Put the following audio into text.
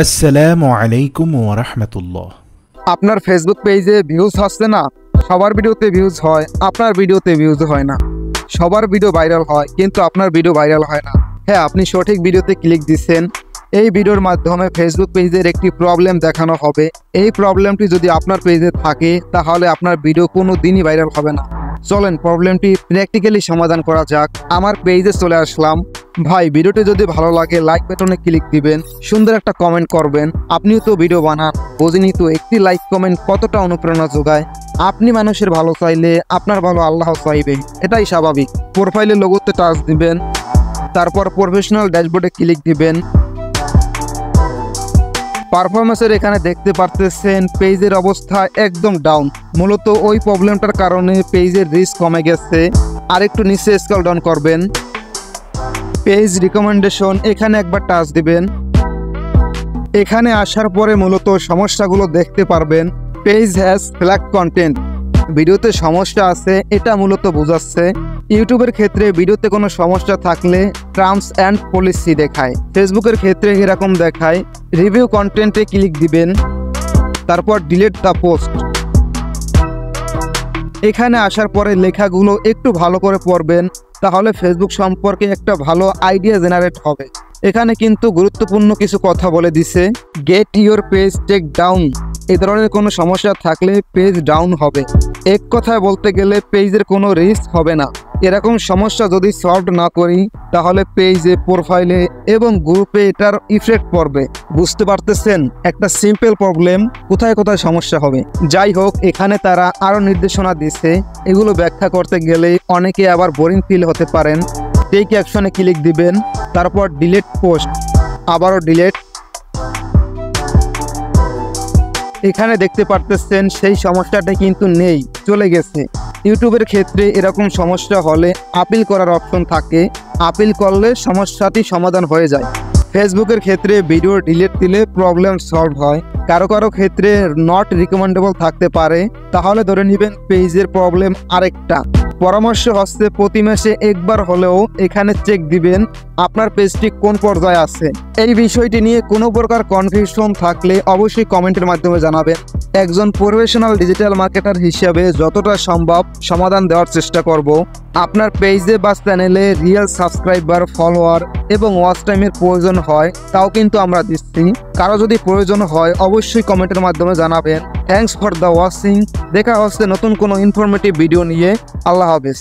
আসসালামু আলাইকুম ওয়া রাহমাতুল্লাহ। আপনার ফেসবুক পেজে ভিউজ আসছে না? সবার ভিডিওতে ভিউজ হয়, আপনার ভিডিওতে ভিউজ হয় না। সবার ভিডিও ভাইরাল হয় কিন্তু আপনার ভিডিও ভাইরাল হয় না। হ্যাঁ, আপনি সঠিক ভিডিওতে ক্লিক দিচ্ছেন। এই ভিডিওর মাধ্যমে ফেসবুক পেজের একটি প্রবলেম দেখানো হবে। এই প্রবলেমটি যদি আপনার পেজে থাকে তাহলে আপনার ভিডিও কোনো দিনই ভাইরাল হবে না। চলেন প্রবলেমটি প্র্যাকটিক্যালি সমাধান করা যাক। আমার পেজে চলে আসলাম। ভাই, ভিডিওটি যদি ভালো লাগে লাইক বাটনে ক্লিক দিবেন, সুন্দর একটা কমেন্ট করবেন। আপনিও তো ভিডিও বানান, বোঝেনি তো একটি লাইক কমেন্ট কতটা অনুপ্রেরণা যোগায়। আপনি মানুষের ভালো চাইলে আপনার ভালো আল্লাহ চাইবে, এটাই স্বাভাবিক। প্রোফাইলের লোগোতে টাচ দিবেন, তারপর প্রফেশনাল ড্যাশবোর্ডে ক্লিক দিবেন। পারফরমেন্সের এখানে দেখতে পারতেছেন পেজের অবস্থা একদম ডাউন। মূলত ওই প্রবলেমটার কারণে পেজের রিচ কমে গেছে। আরেকটু নিচে স্ক্রল ডাউন করবেন, পেজ রিকমেন্ডেশন এখানে একবার টাচ দিবেন। এখানে আসার পরে মূলত সমস্যাগুলো দেখতে পারবেন। পেজ হ্যাজ ফ্ল্যাগ কন্টেন্ট, ভিডিওতে সমস্যা আছে এটা মূলত বোঝাচ্ছে। ইউটিউবের ক্ষেত্রে ভিডিওতে কোনো সমস্যা থাকলে টার্মস অ্যান্ড পলিসি দেখায়, ফেসবুকের ক্ষেত্রে এরকম দেখায়। রিভিউ কন্টেন্টে ক্লিক দিবেন, তারপর ডিলিট দ্য পোস্ট। এখানে আসার পরে লেখাগুলো একটু ভালো করে পড়বেন, তাহলে ফেসবুক সম্পর্কে একটা ভালো আইডিয়া জেনারেট হবে। এখানে কিন্তু গুরুত্বপূর্ণ কিছু কথা বলে দিছে। Get your page take down, এই ধরনের কোনো সমস্যা থাকলে পেজ ডাউন হবে। এক কথায় বলতে গেলে পেজের কোনো রিস্ক হবে না। এরকম সমস্যা যদি সলভ না করি তাহলে পেজে, প্রোফাইলে এবং গ্রুপে এটার ইফেক্ট পড়বে। বুঝতে পারতেছেন একটা সিম্পল প্রবলেম কোথায় কোথায় সমস্যা হবে। যাই হোক, এখানে তারা আরও নির্দেশনা দিচ্ছে, এগুলো ব্যাখ্যা করতে গেলে অনেকে আবার বোরিং ফিল হতে পারেন। টেক অ্যাকশনে ক্লিক দিবেন, তারপর ডিলিট পোস্ট, আবারও ডিলিট। এখানে দেখতে পারতেছেন সেই সমস্যাটা কিন্তু নেই, চলে গেছে। ইউটিউবের ক্ষেত্রে এরকম সমস্যা হলে আপিল করার অপশন থাকে, আপিল করলে সমস্যাটি সমাধান হয়ে যায়। ফেসবুকের ক্ষেত্রে ভিডিও ডিলিট দিলে প্রবলেম সলভ হয়। কারো কারো ক্ষেত্রে নট রিকমেন্ডেবল থাকতে পারে, তাহলে ধরে নেবেন পেজের প্রবলেম আরেকটা। পরামর্শ হচ্ছে প্রতি মাসে একবার হলেও এখানে চেক দিবেন আপনার পেজটি কোন পর্যায়ে আছে। এই বিষয়টি নিয়ে কোনো প্রকার কনফিউশন থাকলে অবশ্যই কমেন্টের মাধ্যমে জানাবেন। একজন প্রফেশনাল ডিজিটাল মার্কেটার হিসেবে যতটা সম্ভব সমাধান দেওয়ার চেষ্টা করব। আপনার পেজে বা চ্যানেলে রিয়েল সাবস্ক্রাইবার, ফলোয়ার এবং ওয়াচ টাইমের প্রয়োজন হয়, তাও কিন্তু আমরা দিচ্ছি। কারো যদি প্রয়োজন হয় অবশ্যই কমেন্টের মাধ্যমে জানাবেন। Thanks for the watching. দেখা হচ্ছে নতুন কোনো ইনফরমেটিভ ভিডিও নিয়ে। আল্লাহ হাফেজ।